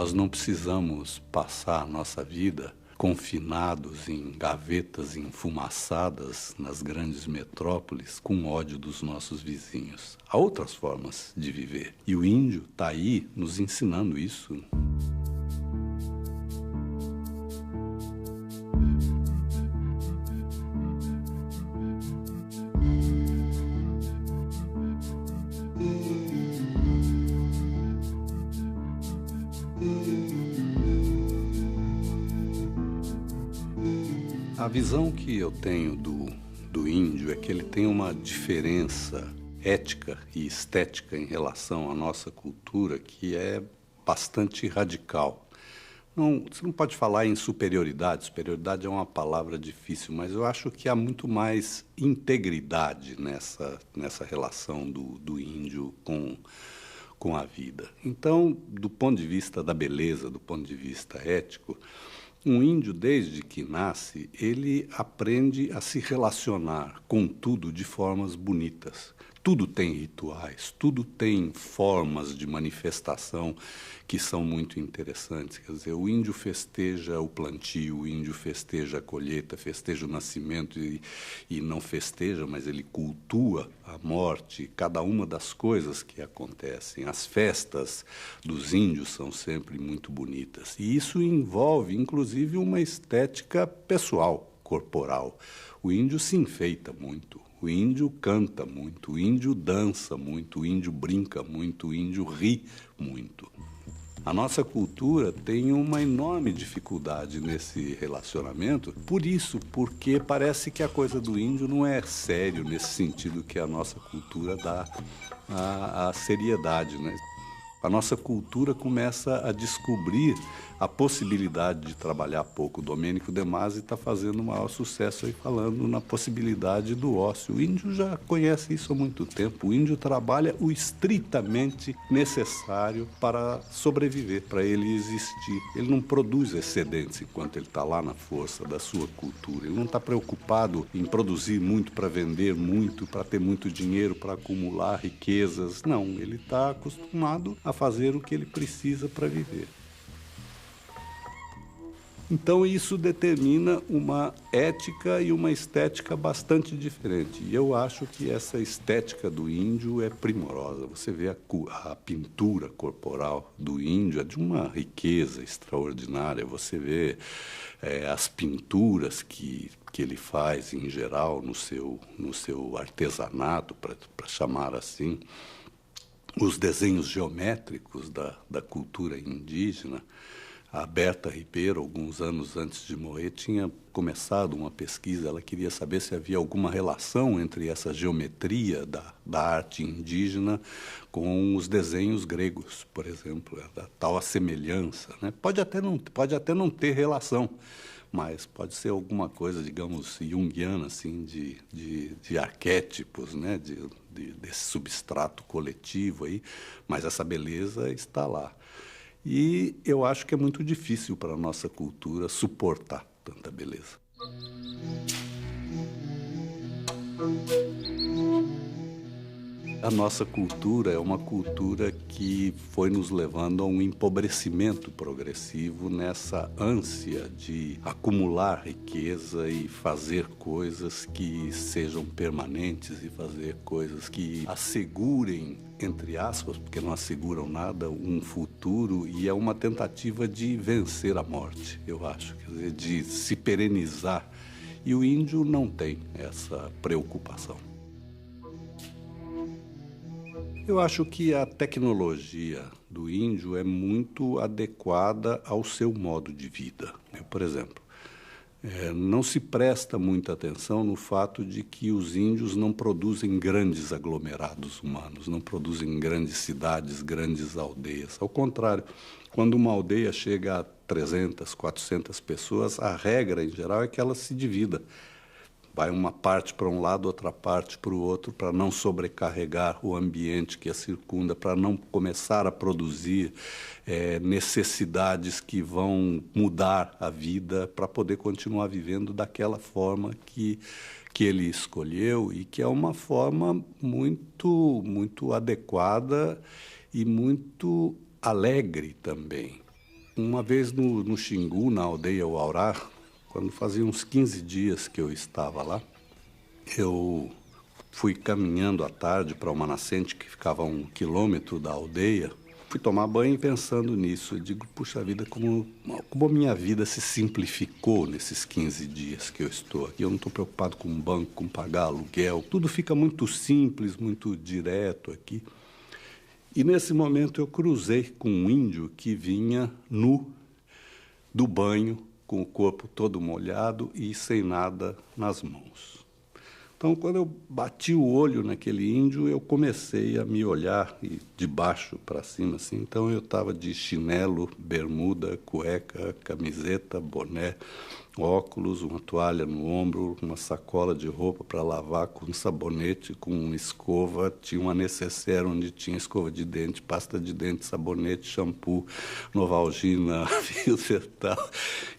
Nós não precisamos passar a nossa vida confinados em gavetas enfumaçadas nas grandes metrópoles com ódio dos nossos vizinhos. Há outras formas de viver. E o índio está aí nos ensinando isso. A visão que eu tenho do índio é que ele tem uma diferença ética e estética em relação à nossa cultura que é bastante radical. Você não pode falar em superioridade. Superioridade é uma palavra difícil, mas eu acho que há muito mais integridade nessa relação do índio com a vida. Então, do ponto de vista da beleza, do ponto de vista ético, um índio, desde que nasce, ele aprende a se relacionar com tudo de formas bonitas. Tudo tem rituais, tudo tem formas de manifestação que são muito interessantes. Quer dizer, o índio festeja o plantio, o índio festeja a colheita, festeja o nascimento e não festeja, mas ele cultua a morte, cada uma das coisas que acontecem. As festas dos índios são sempre muito bonitas. E isso envolve, inclusive, uma estética pessoal, corporal. O índio se enfeita muito. O índio canta muito, o índio dança muito, o índio brinca muito, o índio ri muito. A nossa cultura tem uma enorme dificuldade nesse relacionamento, por isso, porque parece que a coisa do índio não é sério nesse sentido que a nossa cultura dá a seriedade, né? A nossa cultura começa a descobrir a possibilidade de trabalhar pouco. O Domênico De Masi está fazendo o maior sucesso aí falando na possibilidade do ócio. O índio já conhece isso há muito tempo. O índio trabalha o estritamente necessário para sobreviver, para ele existir. Ele não produz excedentes enquanto ele está lá na força da sua cultura. Ele não está preocupado em produzir muito para vender muito, para ter muito dinheiro, para acumular riquezas. Não, ele está acostumado a fazer o que ele precisa para viver. Então isso determina uma ética e uma estética bastante diferente. E eu acho que essa estética do índio é primorosa. Você vê a pintura corporal do índio é de uma riqueza extraordinária. Você vê as pinturas que ele faz em geral no seu artesanato, para chamar assim. Os desenhos geométricos da cultura indígena. A Berta Ribeiro, alguns anos antes de morrer, tinha começado uma pesquisa. Ela queria saber se havia alguma relação entre essa geometria da arte indígena com os desenhos gregos, por exemplo, da tal semelhança, né? Pode até não ter relação, mas pode ser alguma coisa, digamos, junguiana, assim, de arquétipos, né? Desse substrato coletivo aí, mas essa beleza está lá. E eu acho que é muito difícil para a nossa cultura suportar tanta beleza. A nossa cultura é uma cultura que foi nos levando a um empobrecimento progressivo nessa ânsia de acumular riqueza e fazer coisas que sejam permanentes e fazer coisas que assegurem, entre aspas, porque não asseguram nada, um futuro, e é uma tentativa de vencer a morte, eu acho, quer dizer, de se perenizar. E o índio não tem essa preocupação. Eu acho que a tecnologia do índio é muito adequada ao seu modo de vida. Por exemplo, não se presta muita atenção no fato de que os índios não produzem grandes aglomerados humanos, não produzem grandes cidades, grandes aldeias. Ao contrário, quando uma aldeia chega a 300, 400 pessoas, a regra, em geral, é que ela se divida. Vai uma parte para um lado, outra parte para o outro, para não sobrecarregar o ambiente que a circunda, para não começar a produzir necessidades que vão mudar a vida para poder continuar vivendo daquela forma que ele escolheu e que é uma forma muito, muito adequada e muito alegre também. Uma vez no Xingu, na aldeia Uaurá, quando fazia uns 15 dias que eu estava lá, eu fui caminhando à tarde para uma nascente que ficava a 1 quilômetro da aldeia. Fui tomar banho e pensando nisso. Eu digo, puxa vida, como a minha vida se simplificou nesses 15 dias que eu estou aqui. Eu não estou preocupado com banco, com pagar aluguel. Tudo fica muito simples, muito direto aqui. E nesse momento eu cruzei com um índio que vinha nu do banho, com o corpo todo molhado e sem nada nas mãos. Então, quando eu bati o olho naquele índio, eu comecei a me olhar de baixo para cima, assim. Então, eu estava de chinelo, bermuda, cueca, camiseta, boné, óculos, uma toalha no ombro, uma sacola de roupa para lavar com sabonete, com escova, tinha uma necessaire onde tinha escova de dente, pasta de dente, sabonete, shampoo, Novalgina, filtro e tal.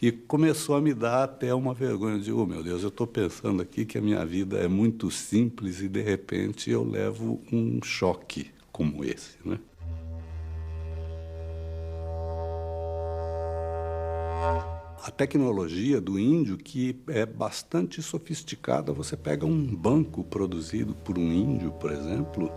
E começou a me dar até uma vergonha. Eu digo, oh, meu Deus, eu estou pensando aqui que a minha vida é muito simples e, de repente, eu levo um choque como esse, né? A tecnologia do índio, que é bastante sofisticada, você pega um banco produzido por um índio, por exemplo,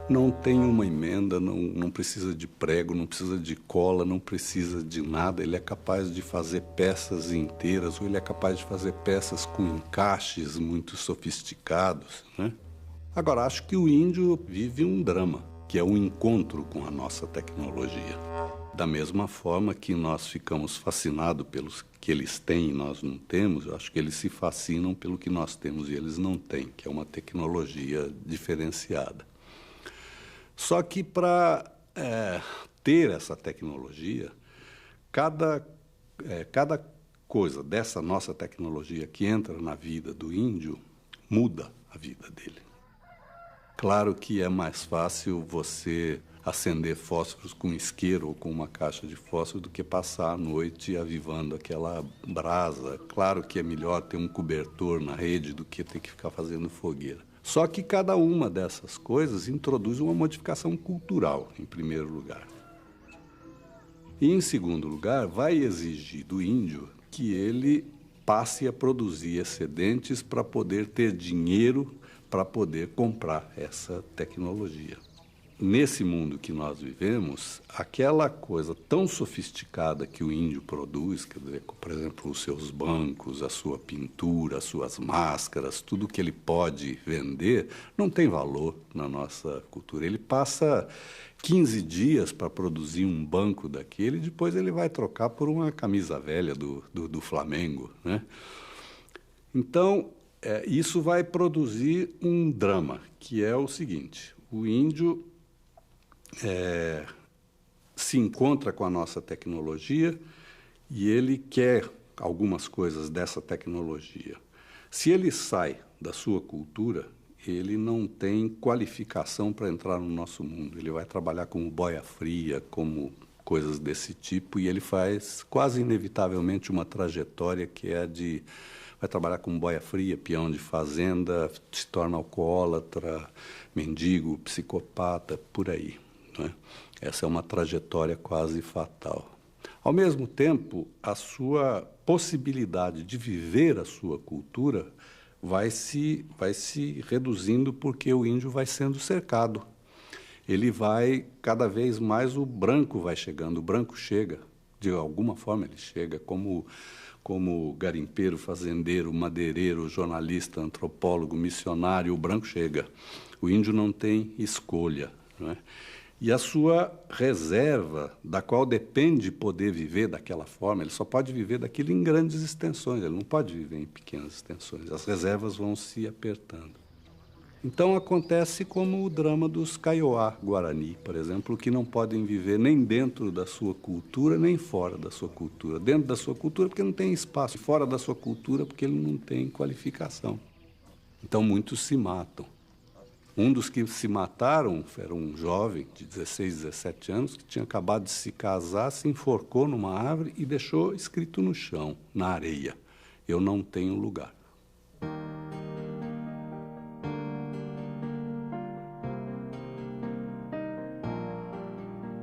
não tem uma emenda, não precisa de prego, não precisa de cola, não precisa de nada. Ele é capaz de fazer peças inteiras, ou ele é capaz de fazer peças com encaixes muito sofisticados, né? Agora, acho que o índio vive um drama, que é o encontro com a nossa tecnologia. Da mesma forma que nós ficamos fascinados pelos que eles têm e nós não temos, eu acho que eles se fascinam pelo que nós temos e eles não têm, que é uma tecnologia diferenciada. Só que para ter essa tecnologia, cada coisa dessa nossa tecnologia que entra na vida do índio muda a vida dele. Claro que é mais fácil você acender fósforos com isqueiro ou com uma caixa de fósforo do que passar a noite avivando aquela brasa. Claro que é melhor ter um cobertor na rede do que ter que ficar fazendo fogueira. Só que cada uma dessas coisas introduz uma modificação cultural, em primeiro lugar. E, em segundo lugar, vai exigir do índio que ele passe a produzir excedentes para poder ter dinheiro para poder comprar essa tecnologia. Nesse mundo que nós vivemos, aquela coisa tão sofisticada que o índio produz, quer dizer, por exemplo, os seus bancos, a sua pintura, as suas máscaras, tudo que ele pode vender, não tem valor na nossa cultura. Ele passa 15 dias para produzir um banco daquele e depois ele vai trocar por uma camisa velha do Flamengo, né? Então, isso vai produzir um drama, que é o seguinte: o índio se encontra com a nossa tecnologia e ele quer algumas coisas dessa tecnologia. Se ele sai da sua cultura, ele não tem qualificação para entrar no nosso mundo. Ele vai trabalhar como boia fria, como coisas desse tipo, e ele faz quase inevitavelmente uma trajetória que é de... vai trabalhar como boia fria, peão de fazenda, se torna alcoólatra, mendigo, psicopata, por aí, né? Essa é uma trajetória quase fatal. Ao mesmo tempo, a sua possibilidade de viver a sua cultura vai se reduzindo porque o índio vai sendo cercado. Ele vai, cada vez mais o branco vai chegando, o branco chega, de alguma forma ele chega, como garimpeiro, fazendeiro, madeireiro, jornalista, antropólogo, missionário, o branco chega. O índio não tem escolha, não é? E a sua reserva, da qual depende poder viver daquela forma, ele só pode viver daquilo em grandes extensões, ele não pode viver em pequenas extensões. As reservas vão se apertando. Então acontece como o drama dos Kaiowá Guarani, por exemplo, que não podem viver nem dentro da sua cultura, nem fora da sua cultura. Dentro da sua cultura porque não tem espaço, fora da sua cultura porque ele não tem qualificação. Então muitos se matam. Um dos que se mataram era um jovem de 16, 17 anos que tinha acabado de se casar, se enforcou numa árvore e deixou escrito no chão, na areia: eu não tenho lugar.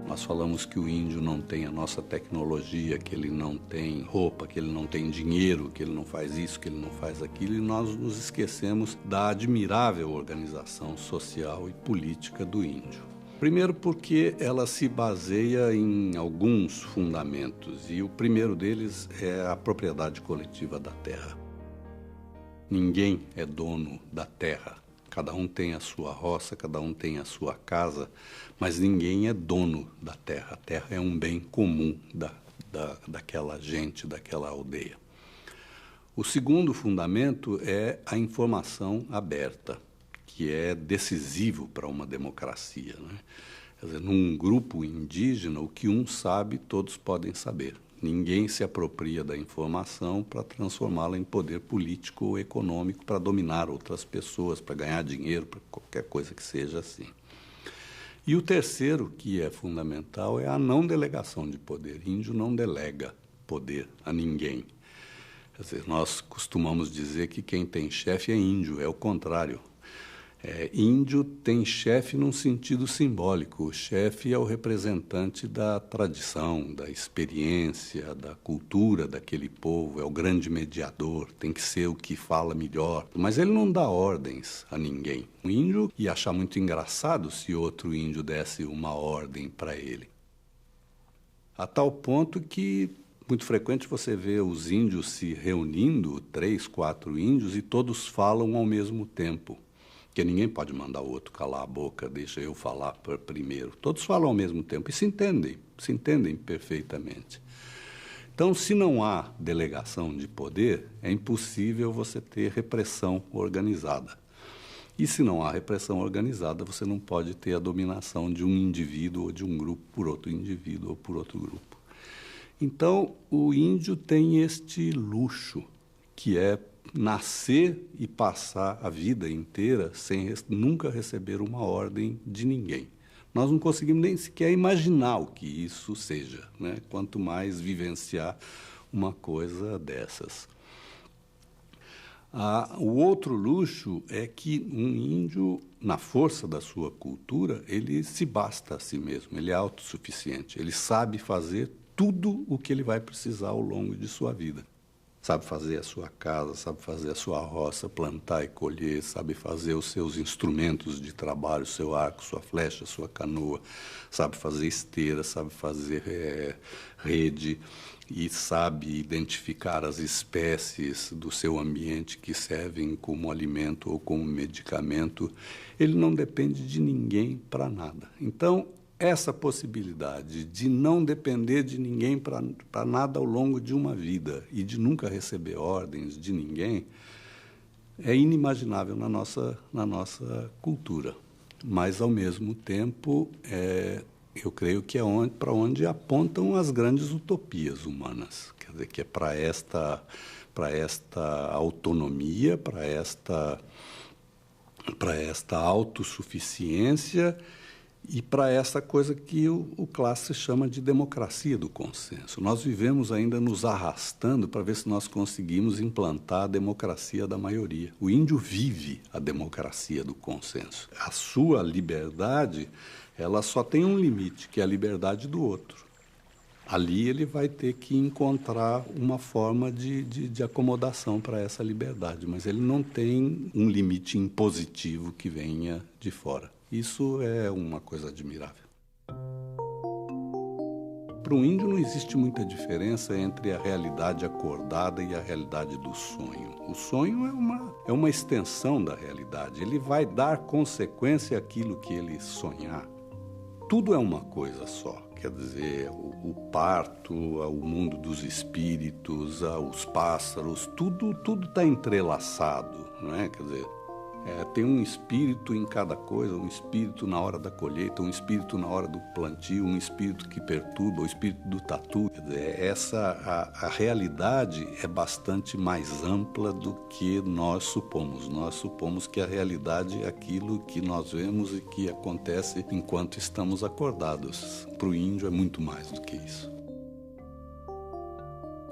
Nós falamos que o índio não tem a nossa tecnologia, que ele não tem roupa, que ele não tem dinheiro, que ele não faz isso, que ele não faz aquilo, e nós nos esquecemos da admirável organização social e política do índio. Primeiro porque ela se baseia em alguns fundamentos, e o primeiro deles é a propriedade coletiva da terra. Ninguém é dono da terra. Cada um tem a sua roça, cada um tem a sua casa, mas ninguém é dono da terra. A terra é um bem comum daquela gente, daquela aldeia. O segundo fundamento é a informação aberta, que é decisivo para uma democracia, né? Quer dizer, num grupo indígena, o que um sabe, todos podem saber. Ninguém se apropria da informação para transformá-la em poder político ou econômico, para dominar outras pessoas, para ganhar dinheiro, para qualquer coisa que seja assim. E o terceiro, que é fundamental, é a não delegação de poder. Índio não delega poder a ninguém. Quer dizer, nós costumamos dizer que quem tem chefe é índio, é o contrário. Índio tem chefe num sentido simbólico. O chefe é o representante da tradição, da experiência, da cultura daquele povo, é o grande mediador, tem que ser o que fala melhor. Mas ele não dá ordens a ninguém. O índio ia achar muito engraçado se outro índio desse uma ordem para ele. A tal ponto que muito frequente você vê os índios se reunindo, 3, 4 índios, e todos falam ao mesmo tempo. Porque ninguém pode mandar o outro calar a boca, deixa eu falar primeiro. Todos falam ao mesmo tempo e se entendem perfeitamente. Então, se não há delegação de poder, é impossível você ter repressão organizada. E se não há repressão organizada, você não pode ter a dominação de um indivíduo ou de um grupo por outro indivíduo ou por outro grupo. Então, o índio tem este luxo, que é nascer e passar a vida inteira sem nunca receber uma ordem de ninguém. Nós não conseguimos nem sequer imaginar o que isso seja, né? Quanto mais vivenciar uma coisa dessas. O outro luxo é que um índio, na força da sua cultura, ele se basta a si mesmo, ele é autossuficiente, ele sabe fazer tudo o que ele vai precisar ao longo de sua vida. Sabe fazer a sua casa, sabe fazer a sua roça, plantar e colher, sabe fazer os seus instrumentos de trabalho, seu arco, sua flecha, sua canoa, sabe fazer esteira, sabe fazer rede e sabe identificar as espécies do seu ambiente que servem como alimento ou como medicamento. Ele não depende de ninguém para nada. Então, essa possibilidade de não depender de ninguém para nada ao longo de uma vida e de nunca receber ordens de ninguém é inimaginável na nossa cultura. Mas, ao mesmo tempo, eu creio que é para onde apontam as grandes utopias humanas. Quer dizer, que é para esta autonomia, para esta autossuficiência e para essa coisa que o Classe chama de democracia do consenso. Nós vivemos ainda nos arrastando para ver se nós conseguimos implantar a democracia da maioria. O índio vive a democracia do consenso. A sua liberdade, ela só tem um limite, que é a liberdade do outro. Ali ele vai ter que encontrar uma forma de acomodação para essa liberdade, mas ele não tem um limite impositivo que venha de fora. Isso é uma coisa admirável. Para o índio não existe muita diferença entre a realidade acordada e a realidade do sonho. O sonho é uma extensão da realidade. Ele vai dar consequência àquilo que ele sonhar. Tudo é uma coisa só. Quer dizer, o parto, o mundo dos espíritos, os pássaros, tudo está entrelaçado, não é? Quer dizer, tem um espírito em cada coisa, um espírito na hora da colheita, um espírito na hora do plantio, um espírito que perturba, o espírito do tatu. Quer dizer, a realidade é bastante mais ampla do que nós supomos. Nós supomos que a realidade é aquilo que nós vemos e que acontece enquanto estamos acordados. Para o índio é muito mais do que isso.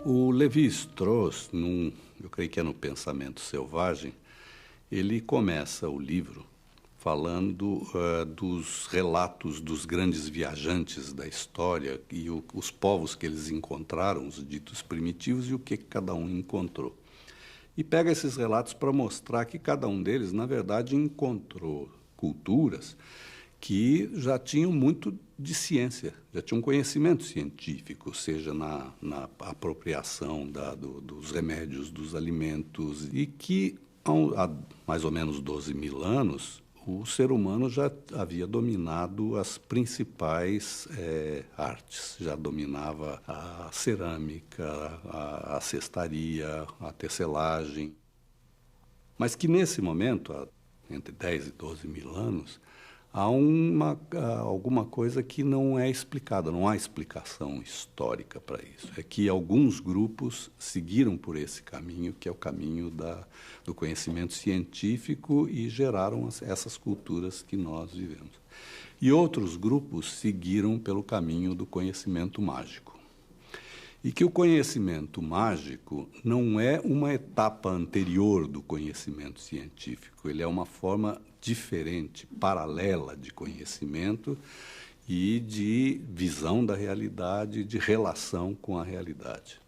O Lévi-Strauss, eu creio que é no Pensamento Selvagem, ele começa o livro falando dos relatos dos grandes viajantes da história e os povos que eles encontraram, os ditos primitivos, e o que cada um encontrou. E pega esses relatos para mostrar que cada um deles, na verdade, encontrou culturas que já tinham muito de ciência, já tinham conhecimento científico, seja na apropriação dos remédios, dos alimentos, e que há mais ou menos 12 mil anos o ser humano já havia dominado as principais artes, já dominava a cerâmica, a cestaria, a tecelagem, mas que nesse momento, entre 10 e 12 mil anos, há alguma coisa que não é explicada, não há explicação histórica para isso. É que alguns grupos seguiram por esse caminho, que é o caminho do conhecimento científico, e geraram essas culturas que nós vivemos. E outros grupos seguiram pelo caminho do conhecimento mágico. E que o conhecimento mágico não é uma etapa anterior do conhecimento científico, ele é uma forma diferente, paralela de conhecimento e de visão da realidade, de relação com a realidade.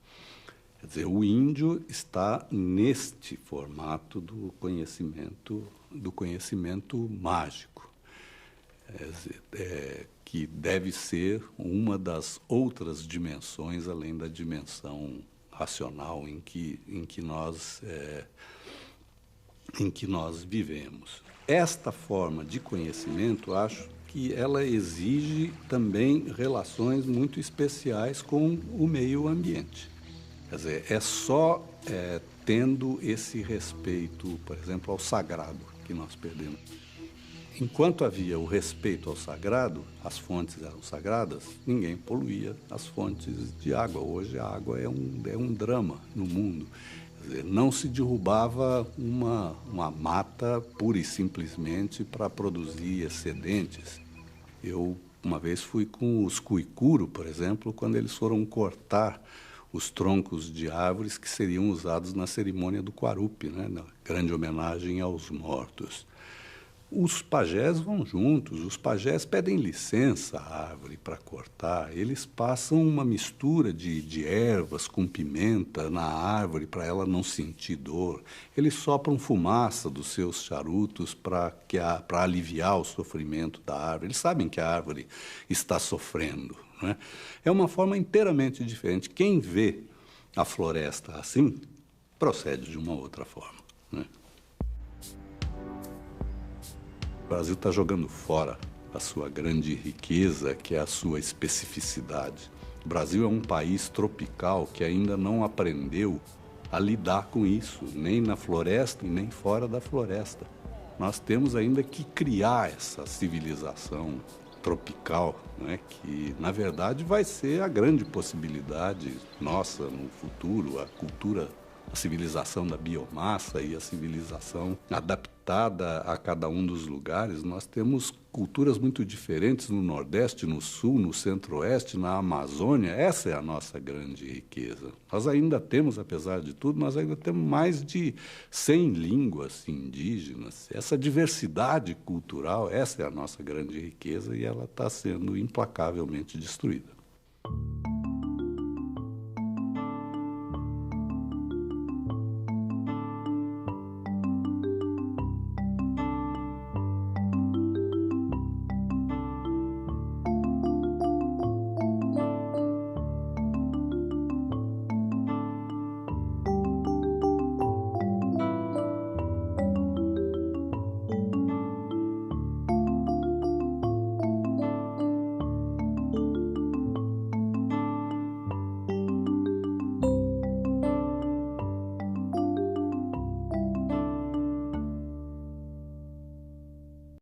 Quer dizer, o índio está neste formato do conhecimento mágico, que deve ser uma das outras dimensões, além da dimensão racional em que nós vivemos. Esta forma de conhecimento, acho que ela exige também relações muito especiais com o meio ambiente. Quer dizer, é só tendo esse respeito, por exemplo, ao sagrado, que nós perdemos. Enquanto havia o respeito ao sagrado, as fontes eram sagradas, ninguém poluía as fontes de água. Hoje a água é um drama no mundo. Quer dizer, não se derrubava uma mata pura e simplesmente para produzir excedentes. Eu, uma vez, fui com os Cuicuro, por exemplo, quando eles foram cortar os troncos de árvores que seriam usados na cerimônia do Quarupi, né, na grande homenagem aos mortos. Os pajés vão juntos, os pajés pedem licença à árvore para cortar, eles passam uma mistura de ervas com pimenta na árvore para ela não sentir dor, eles sopram fumaça dos seus charutos para aliviar o sofrimento da árvore, eles sabem que a árvore está sofrendo, né? É uma forma inteiramente diferente. Quem vê a floresta assim, procede de uma outra forma, né? O Brasil está jogando fora a sua grande riqueza, que é a sua especificidade. O Brasil é um país tropical que ainda não aprendeu a lidar com isso, nem na floresta e nem fora da floresta. Nós temos ainda que criar essa civilização tropical, né, que, na verdade, vai ser a grande possibilidade nossa no futuro, a civilização da biomassa e a civilização adaptada a cada um dos lugares. Nós temos culturas muito diferentes no Nordeste, no Sul, no Centro-Oeste, na Amazônia. Essa é a nossa grande riqueza. Nós ainda temos, apesar de tudo, nós ainda temos mais de 100 línguas indígenas. Essa diversidade cultural, essa é a nossa grande riqueza e ela está sendo implacavelmente destruída.